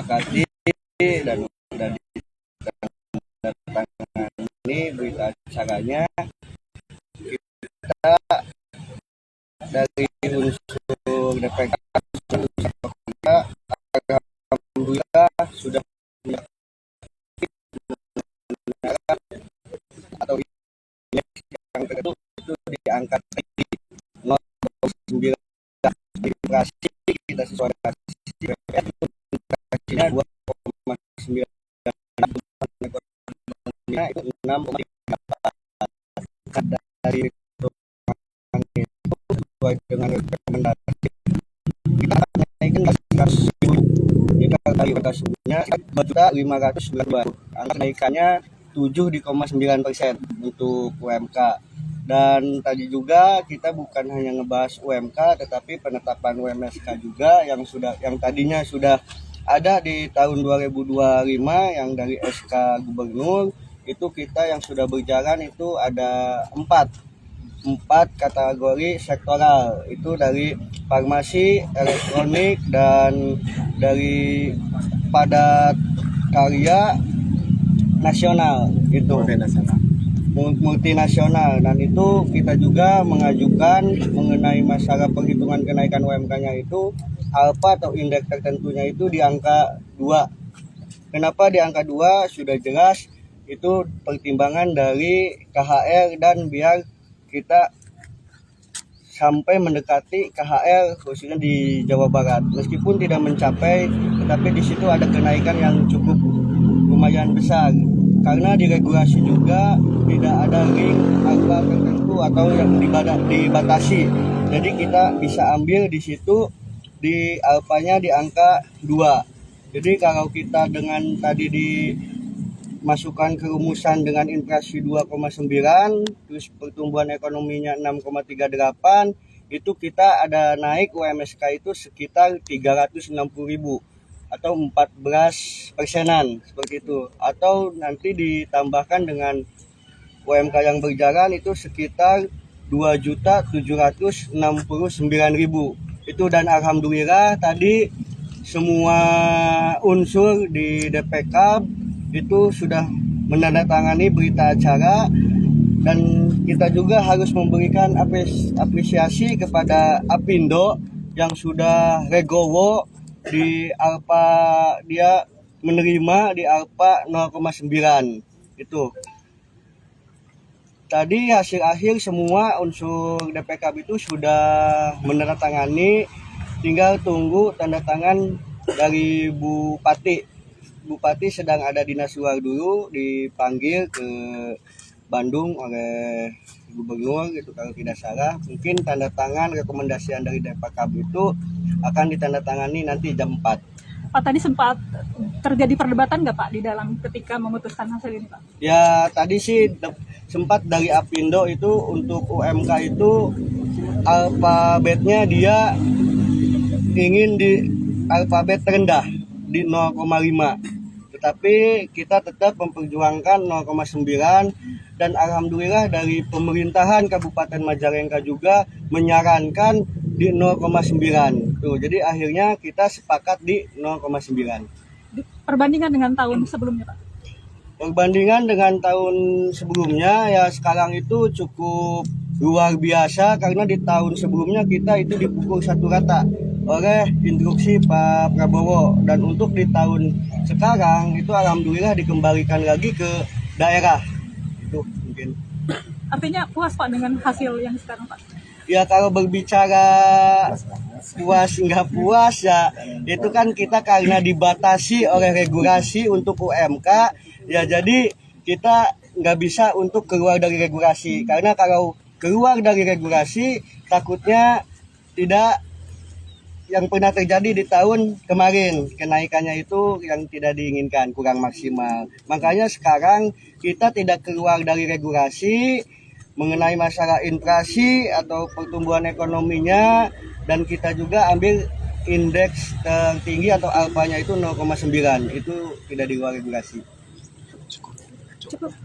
disepakati dan sudah ditandatangani berita acaranya. Kita dari unsur DPK alhamdulillah sudah atau yang tertentu itu diangkat di 0,9 inflasi kita sesuai inflasinya 2,9 itu 6,3 dari sesuai dengan rekomendasi kita naikkan kasus jika dari kota sebelumnya 2.592 angka naikannya 7,9% untuk UMK. Dan tadi juga kita bukan hanya ngebahas UMK tetapi penetapan UMSK juga yang tadinya sudah ada di tahun 2025 yang dari SK Gubernur itu kita yang sudah berjalan itu ada 4 kategori sektoral, itu dari farmasi, elektronik, dan dari padat karya nasional itu multinasional. Dan itu kita juga mengajukan mengenai masalah perhitungan kenaikan UMK-nya itu alfa atau indeks tertentunya itu di angka 2. Kenapa di angka 2? Sudah jelas itu pertimbangan dari KHR dan biar kita sampai mendekati KHR khususnya di Jawa Barat. Meskipun tidak mencapai, tetapi di situ ada kenaikan yang cukup lumayan besar. Karena di regulasi juga tidak ada ring alfa tertentu atau yang dibatasi. Jadi kita bisa ambil di situ di alfanya di angka 2. Jadi kalau kita dengan tadi dimasukkan ke rumusan dengan inflasi 2,9 terus pertumbuhan ekonominya 6,38 itu kita ada naik UMSK itu sekitar 360.000 atau 14%-an seperti itu, atau nanti ditambahkan dengan UMK yang berjalan itu sekitar 2.769.000 itu. Dan alhamdulillah tadi semua unsur di DPK itu sudah menandatangani berita acara, dan kita juga harus memberikan apresiasi kepada Apindo yang sudah legowo di alfa, dia menerima di alfa 0,9 itu. Tadi hasil akhir semua unsur DPK itu sudah menandatangani, tinggal tunggu tanda tangan dari Bupati. Bupati sedang ada dinas luar dulu, dipanggil ke Bandung oleh Gubernur gitu kalau tidak salah. Mungkin tanda tangan rekomendasian dari DPK itu akan ditandatangani nanti jam 4. Pak, tadi sempat terjadi perdebatan nggak Pak di dalam ketika memutuskan hasil ini Pak? Ya tadi sih sempat dari Apindo itu untuk UMK itu alfabetnya dia ingin di alfabet rendah di 0,5. Tetapi kita tetap memperjuangkan 0,9, dan alhamdulillah dari pemerintahan Kabupaten Majalengka juga menyarankan di 0,9. Tuh, jadi akhirnya kita sepakat di 0,9. Perbandingan dengan tahun sebelumnya Pak? Perbandingan dengan tahun sebelumnya ya sekarang itu cukup luar biasa, karena di tahun sebelumnya kita itu dipukul satu rata oleh instruksi Pak Prabowo, dan untuk di tahun sekarang itu alhamdulillah dikembalikan lagi ke daerah. Itu mungkin. Artinya puas Pak dengan hasil yang sekarang Pak? Ya kalau berbicara puas nggak puas ya itu kan kita karena dibatasi oleh regulasi untuk UMK ya, jadi kita nggak bisa untuk keluar dari regulasi, karena kalau keluar dari regulasi takutnya tidak yang pernah terjadi di tahun kemarin, kenaikannya itu yang tidak diinginkan, kurang maksimal. Makanya sekarang kita tidak keluar dari regulasi mengenai masalah inflasi atau pertumbuhan ekonominya, dan kita juga ambil indeks tertinggi atau alfanya itu 0,9, itu tidak di luar regulasi. Cukup.